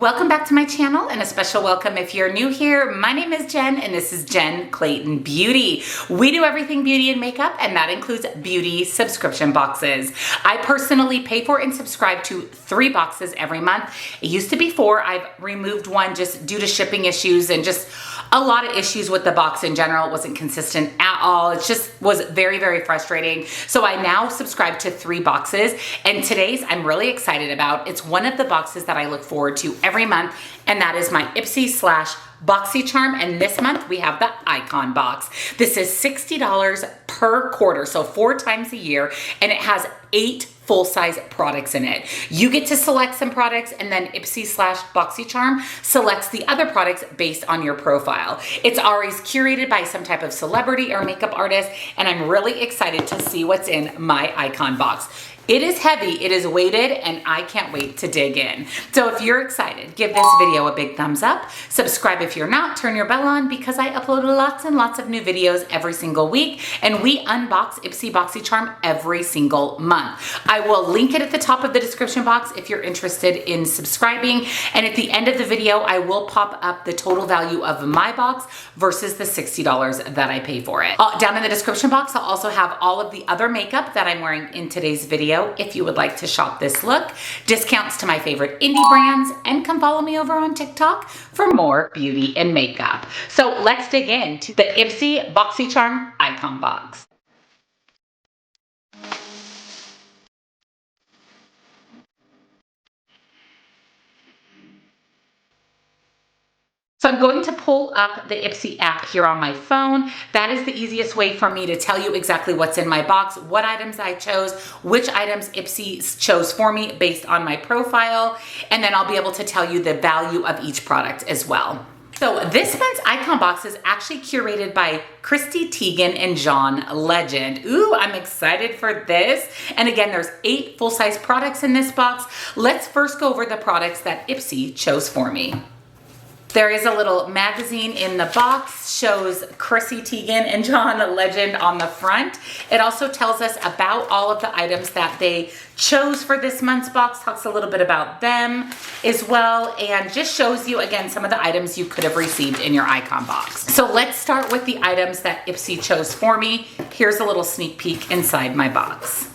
Welcome back to my channel, and a special welcome if you're new here. My name is Jen and this is Jen Clayton Beauty. We do everything beauty and makeup, and that includes beauty subscription boxes. I personally pay for and subscribe to 3 boxes every month. It used to be 4. I've removed one just due to shipping issues and just a lot of issues with the box in general. It wasn't consistent at all. It just was very, very frustrating. So I now subscribe to 3 boxes, and today's I'm really excited about. It's one of the boxes that I look forward to every month, and that is my Ipsy Boxycharm, and this month we have the Icon box. This is $60 per quarter, so 4 times a year, and it has 8 full-size products in it. You get to select some products, and then Ipsy Boxycharm selects the other products based on your profile. It's always curated by some type of celebrity or makeup artist, and I'm really excited to see what's in my Icon box. It is heavy, it is weighted, and I can't wait to dig in. So if you're excited, give this video a big thumbs up. Subscribe if you're not, turn your bell on, because I upload lots and lots of new videos every single week, and we unbox Ipsy Boxycharm every single month. I will link it at the top of the description box if you're interested in subscribing, and at the end of the video, I will pop up the total value of my box versus the $60 that I pay for it. Down in the description box, I'll also have all of the other makeup that I'm wearing in today's video if you would like to shop this look, discounts to my favorite indie brands, and come follow me over on TikTok for more beauty and makeup. So let's dig into the Ipsy Boxycharm Icon box. So I'm going to pull up the Ipsy app here on my phone. That is the easiest way for me to tell you exactly what's in my box, what items I chose, which items Ipsy chose for me based on my profile, and then I'll be able to tell you the value of each product as well. So this month's Icon box is actually curated by Christy Teigen and John Legend. Ooh, I'm excited for this. And again, there's 8 full-size products in this box. Let's first go over the products that Ipsy chose for me. There is a little magazine in the box, shows Chrissy Teigen and John Legend on the front. It also tells us about all of the items that they chose for this month's box, talks a little bit about them as well, and just shows you, again, some of the items you could have received in your Icon box. So let's start with the items that Ipsy chose for me. Here's a little sneak peek inside my box.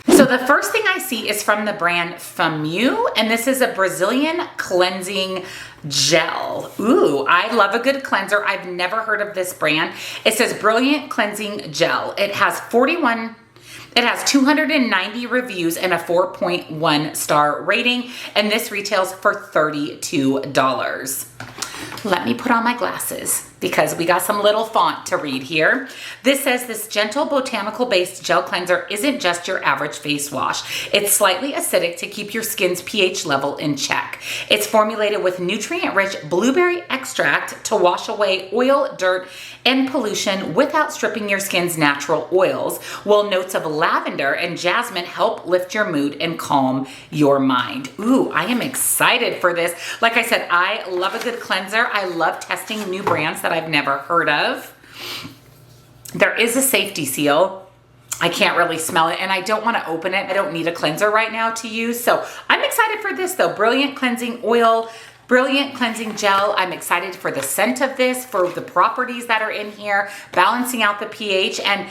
So the first thing I see is from the brand Famu, and this is a Brazilian cleansing gel. Ooh, I love a good cleanser. I've never heard of this brand. It says Brilliant Cleansing Gel. It has 290 reviews and a 4.1 star rating, and this retails for $32. Let me put on my glasses because we got some little font to read here. This says this gentle botanical-based gel cleanser isn't just your average face wash. It's slightly acidic to keep your skin's pH level in check. It's formulated with nutrient-rich blueberry extract to wash away oil, dirt, and pollution without stripping your skin's natural oils, while notes of lavender and jasmine help lift your mood and calm your mind. Ooh, I am excited for this. Like I said, I love a good cleanser. I love testing new brands that I've never heard of. There is a safety seal. I can't really smell it, and I don't want to open it. I don't need a cleanser right now to use. So I'm excited for this though. Brilliant Cleansing Oil, Brilliant Cleansing Gel. I'm excited for the scent of this, for the properties that are in here, balancing out the pH, and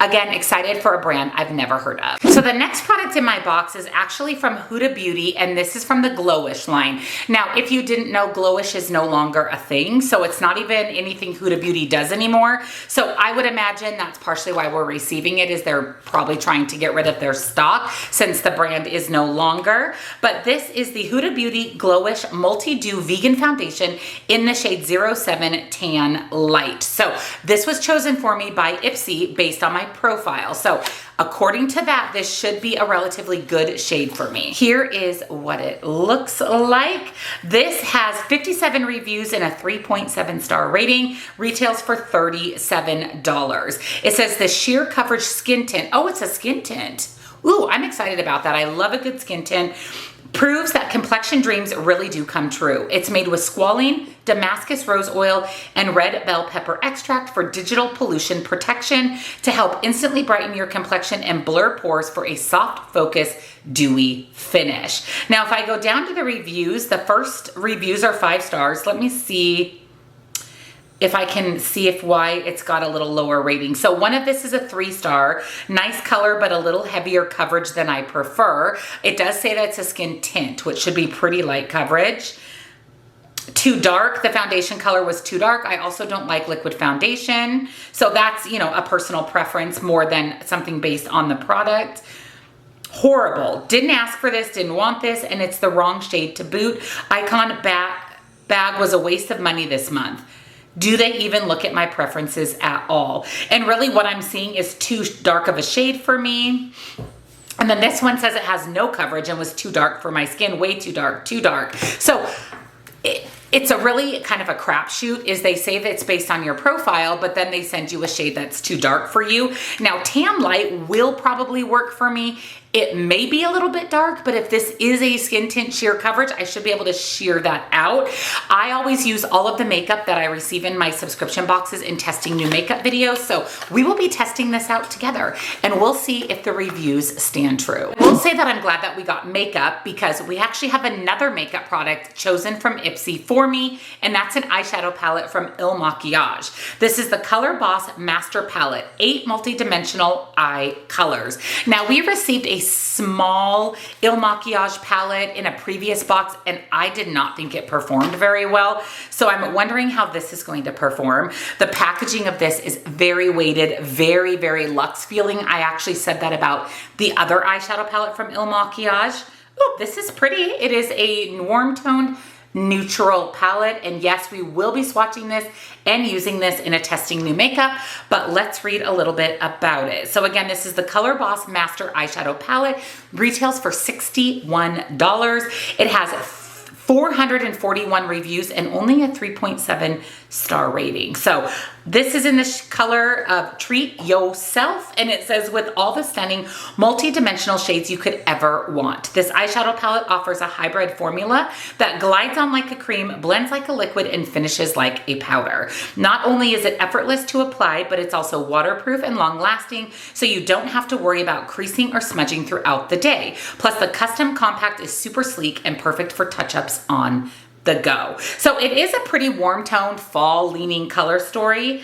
again, excited for a brand I've never heard of. So the next product in my box is actually from Huda Beauty, and this is from the Glowish line. Now, if you didn't know, Glowish is no longer a thing, so it's not even anything Huda Beauty does anymore. So I would imagine that's partially why we're receiving it, is they're probably trying to get rid of their stock since the brand is no longer. But this is the Huda Beauty Glowish Multi-Dew Vegan Foundation in the shade 07 Tan Light. So this was chosen for me by Ipsy based on my profile. So according to that, this should be a relatively good shade for me. Here is what it looks like. This has 57 reviews and a 3.7 star rating, retails for $37. It says the sheer coverage skin tint. Oh, it's a skin tint. Ooh, I'm excited about that. I love a good skin tint. Proves that complexion dreams really do come true. It's made with squalene, Damascus rose oil, and red bell pepper extract for digital pollution protection to help instantly brighten your complexion and blur pores for a soft, focused, dewy finish. Now, if I go down to the reviews, the first reviews are 5 stars. Let me see if I can see why it's got a little lower rating. So one of this is a 3-star, nice color, but a little heavier coverage than I prefer. It does say that it's a skin tint, which should be pretty light coverage. Too dark, the foundation color was too dark. I also don't like liquid foundation. So that's, you know, a personal preference more than something based on the product. Horrible. Didn't ask for this, didn't want this, and it's the wrong shade to boot. Icon bag was a waste of money this month. Do they even look at my preferences at all? And really what I'm seeing is too dark of a shade for me. And then this one says it has no coverage and was too dark for my skin, way too dark, too dark. So it's a really kind of a crapshoot. Is they say that it's based on your profile, but then they send you a shade that's too dark for you. Now, Tan Light will probably work for me. It may be a little bit dark, but if this is a skin tint sheer coverage, I should be able to sheer that out. I always use all of the makeup that I receive in my subscription boxes in testing new makeup videos. So we will be testing this out together and we'll see if the reviews stand true. We'll say that I'm glad that we got makeup because we actually have another makeup product chosen from Ipsy for me, and that's an eyeshadow palette from Il Makiage. This is the Color Boss Master Palette, 8 multi-dimensional eye colors. Now, we received a small Il Makiage palette in a previous box and I did not think it performed very well. So I'm wondering how this is going to perform. The packaging of this is very weighted, very, very luxe feeling. I actually said that about the other eyeshadow palette from Il Makiage. Oh, this is pretty. It is a warm toned neutral palette, and yes, we will be swatching this and using this in a testing new makeup, but let's read a little bit about it. So again, this is the Color Boss Master Eyeshadow Palette, retails for $61. It has 441 reviews and only a 3.7 star rating. So this is in the color of Treat Yourself, and it says with all the stunning multi-dimensional shades you could ever want. This eyeshadow palette offers a hybrid formula that glides on like a cream, blends like a liquid, and finishes like a powder. Not only is it effortless to apply, but it's also waterproof and long-lasting, so you don't have to worry about creasing or smudging throughout the day. Plus, the custom compact is super sleek and perfect for touch-ups on the go. So it is a pretty warm-toned, fall-leaning color story.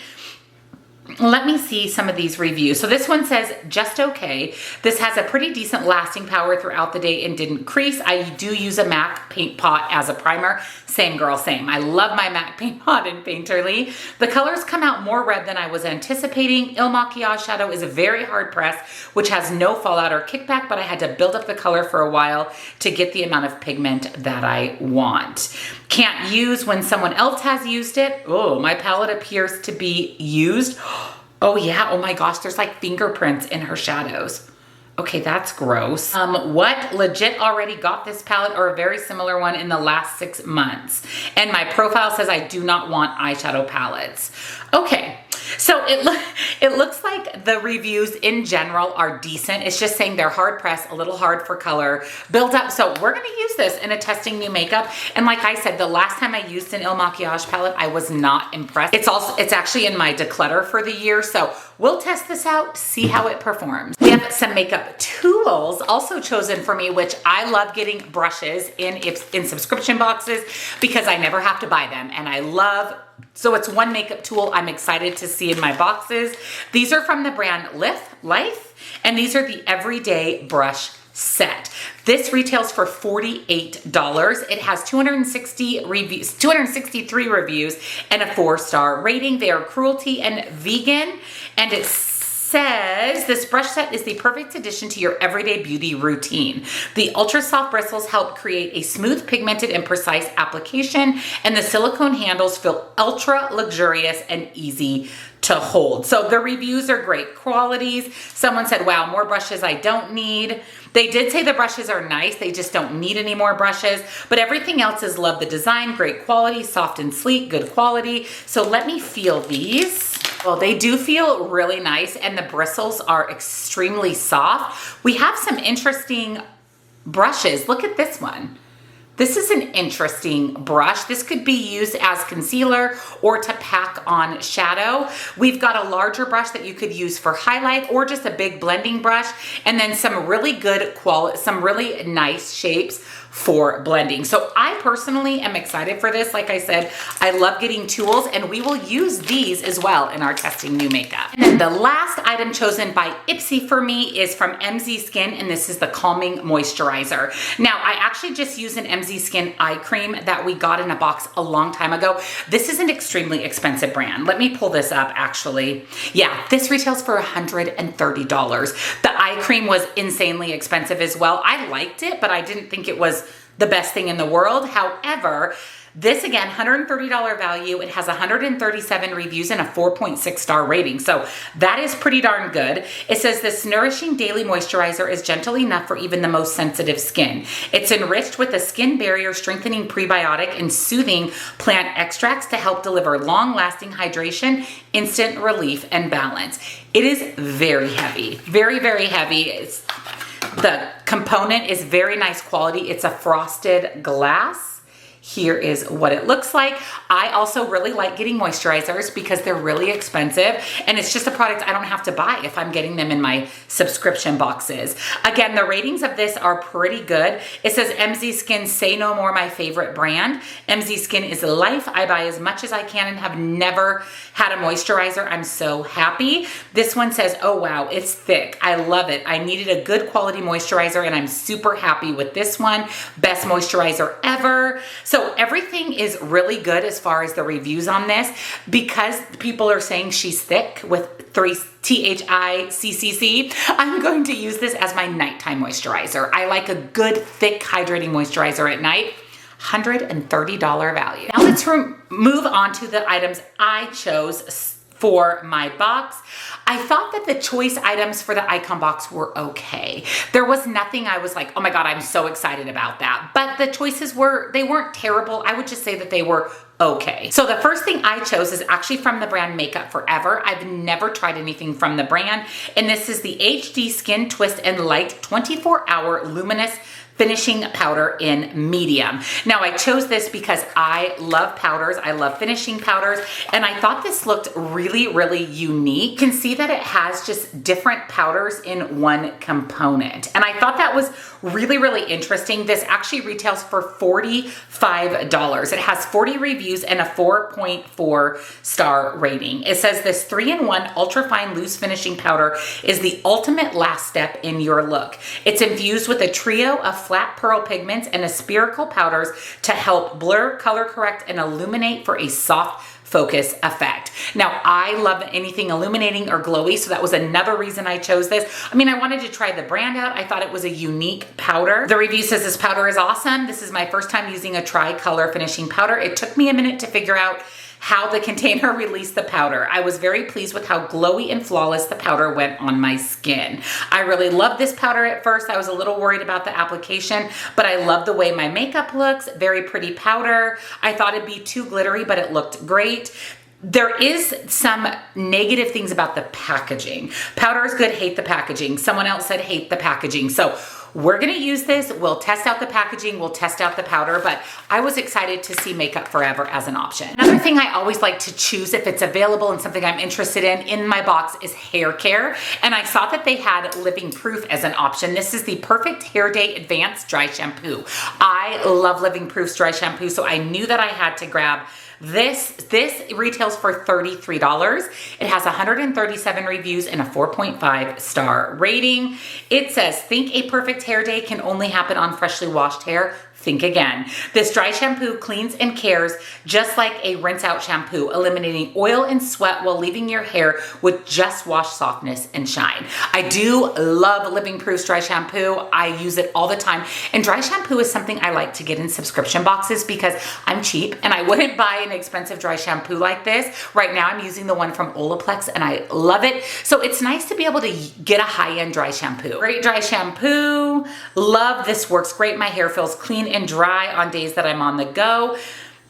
Let me see some of these reviews. So this one says, just okay. This has a pretty decent lasting power throughout the day and didn't crease. I do use a MAC paint pot as a primer. Same girl, same. I love my MAC paint pot in Painterly. The colors come out more red than I was anticipating. Il Makiage shadow is a very hard press, which has no fallout or kickback, but I had to build up the color for a while to get the amount of pigment that I want. Can't use when someone else has used it. Oh, my palette appears to be used. Oh yeah, oh my gosh, there's like fingerprints in her shadows. Okay, that's gross. What? Legit already got this palette or a very similar one in the last 6 months. And my profile says I do not want eyeshadow palettes. Okay, so it looks like the reviews in general are decent. It's just saying they're hard pressed, a little hard for color, build up. So we're gonna use this in a testing new makeup. And like I said, the last time I used an Il Makiage palette, I was not impressed. It's actually in my declutter for the year. So we'll test this out, see how it performs. We have some makeup tools also chosen for me, which I love getting brushes in subscription boxes because I never have to buy them. And I love, so it's one makeup tool I'm excited to see in my boxes. These are from the brand Life, and these are the Everyday Brush Set. This retails for $48. It has 263 reviews and a 4-star rating. They are cruelty and vegan, and it says this brush set is the perfect addition to your everyday beauty routine. The ultra soft bristles help create a smooth, pigmented, and precise application, and the silicone handles feel ultra luxurious and easy to hold. So the reviews are great qualities. Someone said, wow, more brushes I don't need. They did say the brushes are nice, they just don't need any more brushes, but everything else is love the design, great quality, soft and sleek, good quality. So let me feel these. Well, they do feel really nice, and the bristles are extremely soft. We have some interesting brushes. Look at this one. This is an interesting brush. This could be used as concealer or to pack on shadow. We've got a larger brush that you could use for highlight or just a big blending brush, and then some really good quality, some really nice shapes for blending. So I personally am excited for this. Like I said, I love getting tools, and we will use these as well in our testing new makeup. And then the last item chosen by Ipsy for me is from MZ Skin, and this is the Calming Moisturizer. Now, I actually just used an MZ Skin eye cream that we got in a box a long time ago. This is an extremely expensive brand. Let me pull this up actually. Yeah, this retails for $130. The eye cream was insanely expensive as well. I liked it, but I didn't think it was the best thing in the world. However, this again, $130 value. It has 137 reviews and a 4.6 star rating. So that is pretty darn good. It says this nourishing daily moisturizer is gentle enough for even the most sensitive skin. It's enriched with a skin barrier strengthening prebiotic and soothing plant extracts to help deliver long lasting hydration, instant relief, and balance. It is very heavy, very, very heavy. The component is very nice quality. It's a frosted glass. Here is what it looks like. I also really like getting moisturizers because they're really expensive, and it's just a product I don't have to buy if I'm getting them in my subscription boxes. Again, the ratings of this are pretty good. It says MZ Skin, say no more, my favorite brand. MZ Skin is life. I buy as much as I can and have never had a moisturizer. I'm so happy. This one says, oh wow, it's thick. I love it. I needed a good quality moisturizer, and I'm super happy with this one. Best moisturizer ever. So everything is really good as far as the reviews on this, because people are saying she's thick with 3 THICCC. I'm going to use this as my nighttime moisturizer. I like a good, thick, hydrating moisturizer at night. $130 value. Now let's move on to the items I chose for my box. I thought that the choice items for the icon box were okay. There was nothing I was like, oh my God, I'm so excited about that. But the choices they weren't terrible. I would just say that they were okay. So the first thing I chose is actually from the brand Makeup Forever. I've never tried anything from the brand, and this is the HD Skin Twist and Light 24-hour Luminous finishing powder in medium. Now I chose this because I love powders. I love finishing powders, and I thought this looked really, really unique. You can see that it has just different powders in one component, and I thought that was really, really interesting. This actually retails for $45. It has 40 reviews and a 4.4 star rating. It says this 3-in-1 ultra fine loose finishing powder is the ultimate last step in your look. It's infused with a trio of flat pearl pigments and a spherical powders to help blur, color correct, and illuminate for a soft focus effect. Now, I love anything illuminating or glowy, so that was another reason I chose this. I mean, I wanted to try the brand out. I thought it was a unique powder. The review says this powder is awesome. This is my first time using a tri-color finishing powder. It took me a minute to figure out how the container released the powder. I was very pleased with how glowy and flawless the powder went on my skin. I really loved this powder at first. I was a little worried about the application, but I love the way my makeup looks. Very pretty powder. I thought it'd be too glittery, but it looked great. There is some negative things about the packaging. Powder is good, hate the packaging. Someone else said hate the packaging. So we're gonna use this. We'll test out the packaging, we'll test out the powder, but I was excited to see Makeup Forever as an option. Another thing I always like to choose if it's available and something I'm interested in my box is hair care. And I saw that they had Living Proof as an option. This is the Perfect Hair Day Advanced Dry Shampoo. I love Living Proof's dry shampoo, so I knew that I had to grab this. This retails for $33. It has 137 reviews and a 4.5 star rating. It says, think a perfect hair day can only happen on freshly washed hair. Think again. This dry shampoo cleans and cares just like a rinse out shampoo, eliminating oil and sweat while leaving your hair with just wash softness and shine. I do love Living Proof's dry shampoo. I use it all the time. And dry shampoo is something I like to get in subscription boxes because I'm cheap and I wouldn't buy an expensive dry shampoo like this. Right now I'm using the one from Olaplex and I love it. So it's nice to be able to get a high-end dry shampoo. Great dry shampoo. Love this, works great. My hair feels clean and dry on days that I'm on the go.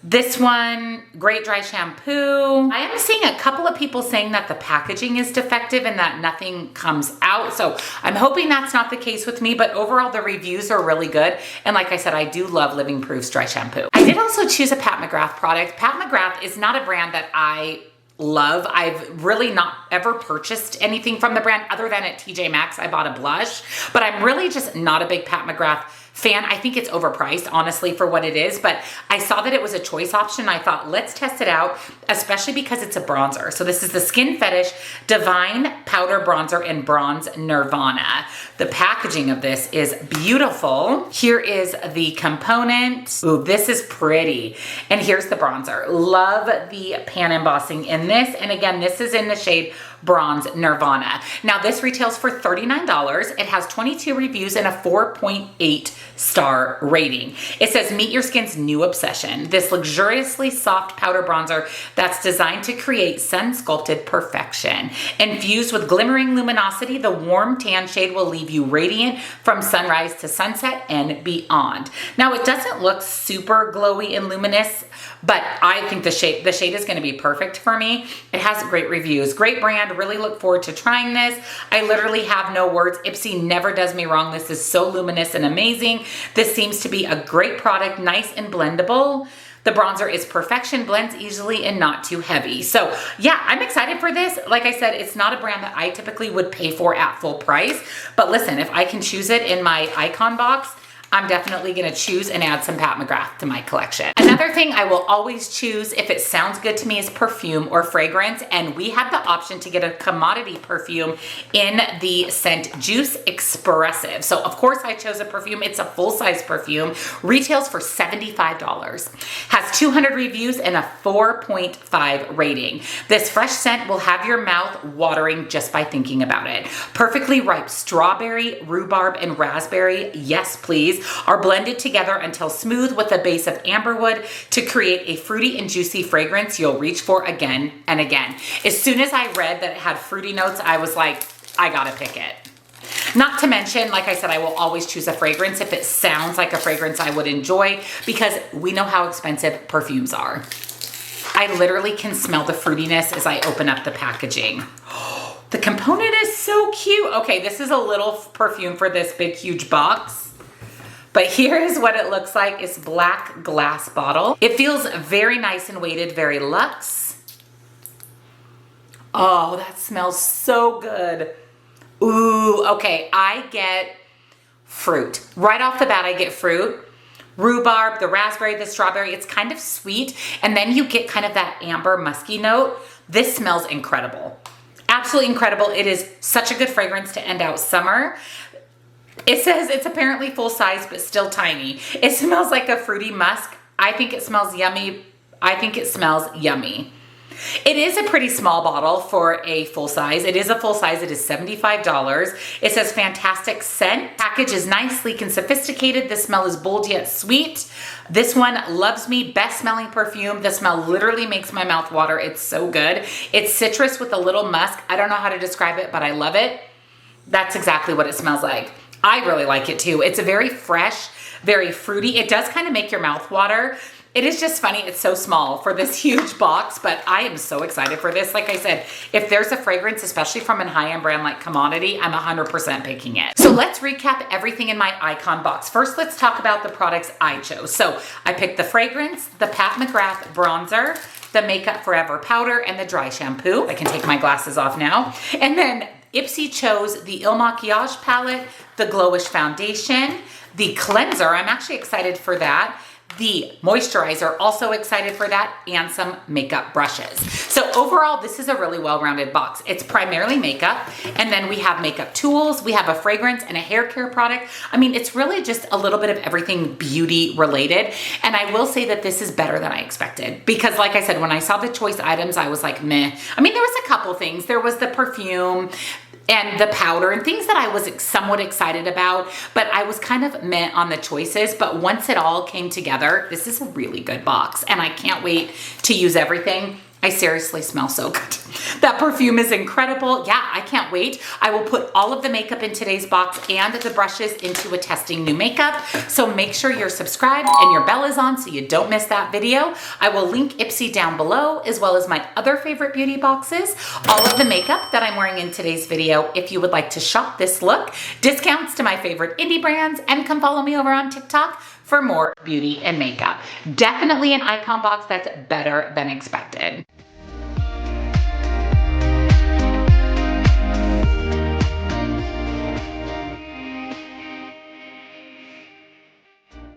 This one, great dry shampoo. I am seeing a couple of people saying that the packaging is defective and that nothing comes out. So I'm hoping that's not the case with me, but overall the reviews are really good. And like I said, I do love Living Proof's dry shampoo. I did also choose a Pat McGrath product. Pat McGrath is not a brand that I love. I've really not ever purchased anything from the brand other than at TJ Maxx. I bought a blush, but I'm really just not a big Pat McGrath fan. I think it's overpriced, honestly, for what it is, but I saw that it was a choice option. I thought, let's test it out, especially because it's a bronzer. So this is the Skin Fetish Divine Powder Bronzer in Bronze Nirvana. The packaging of this is beautiful. Here is the component. Ooh, this is pretty. And here's the bronzer. Love the pan embossing in this. And again, this is in the shade Bronze Nirvana. Now this retails for $39. It has 22 reviews and a 4.8 star rating. It says, meet your skin's new obsession. This luxuriously soft powder bronzer that's designed to create sun-sculpted perfection. Infused with glimmering luminosity, the warm tan shade will leave you radiant from sunrise to sunset and beyond. Now it doesn't look super glowy and luminous, but I think the shade is going to be perfect for me. It has great reviews, great brand. Really look forward to trying this. I literally have no words. Ipsy never does me wrong. This is so luminous and amazing. This seems to be a great product, nice and blendable. The bronzer is perfection, blends easily and not too heavy. So yeah, I'm excited for this. Like I said, it's not a brand that I typically would pay for at full price, but listen, if I can choose it in my icon box, I'm definitely gonna choose and add some Pat McGrath to my collection. Another thing I will always choose if it sounds good to me is perfume or fragrance, and we had the option to get a commodity perfume in the scent Juice Expressive. So of course I chose a perfume. It's a full-size perfume, retails for $75. Has 200 reviews and a 4.5 rating. This fresh scent will have your mouth watering just by thinking about it. Perfectly ripe strawberry, rhubarb, and raspberry, yes please, are blended together until smooth with a base of amberwood to create a fruity and juicy fragrance you'll reach for again and again. As soon as I read that it had fruity notes, I was like, I gotta pick it. Not to mention, like I said, I will always choose a fragrance if it sounds like a fragrance I would enjoy, because we know how expensive perfumes are. I literally can smell the fruitiness as I open up the packaging. The component is so cute. Okay, this is a little perfume for this big, huge box. But here is what it looks like. It's black glass bottle. It feels very nice and weighted, very luxe. Oh, that smells so good. Ooh, okay, I get fruit. Right off the bat, I get fruit. Rhubarb, the raspberry, the strawberry, it's kind of sweet. And then you get kind of that amber musky note. This smells incredible. Absolutely incredible. It is such a good fragrance to end out summer. It says it's apparently full size, but still tiny. It smells like a fruity musk. I think it smells yummy. I think it smells yummy. It is a pretty small bottle for a full size. It is a full size. It is $75. It says fantastic scent. Package is nice, sleek, and sophisticated. The smell is bold yet sweet. This one loves me. Best smelling perfume. The smell literally makes my mouth water. It's so good. It's citrus with a little musk. I don't know how to describe it, but I love it. That's exactly what it smells like. I really like it too. It's a very fresh, very fruity. It does kind of make your mouth water. It is just funny, it's so small for this huge box, but I am so excited for this. Like I said, if there's a fragrance, especially from a high-end brand like Commodity, I'm 100% picking it. So let's recap everything in my icon box. First, let's talk about the products I chose. So I picked the fragrance, the Pat McGrath bronzer, the Makeup Forever powder, and the dry shampoo. I can take my glasses off now. And then Ipsy chose the Il Makiage palette, the Glowish foundation, the cleanser. I'm actually excited for that. The moisturizer, also excited for that, and some makeup brushes. So overall, this is a really well-rounded box. It's primarily makeup, and then we have makeup tools, we have a fragrance and a hair care product. I mean, it's really just a little bit of everything beauty related. And I will say that this is better than I expected, because like I said, when I saw the choice items, I was like, meh. I mean, there was a couple things. There was the perfume and the powder and things that I was somewhat excited about, but I was kind of meh on the choices. But once it all came together, this is a really good box, and I can't wait to use everything. I seriously smell so good. That perfume is incredible. Yeah, I can't wait. I will put all of the makeup in today's box and the brushes into a testing new makeup. So make sure you're subscribed and your bell is on so you don't miss that video. I will link Ipsy down below, as well as my other favorite beauty boxes, all of the makeup that I'm wearing in today's video if you would like to shop this look, discounts to my favorite indie brands, and come follow me over on TikTok for more beauty and makeup. Definitely an icon box that's better than expected.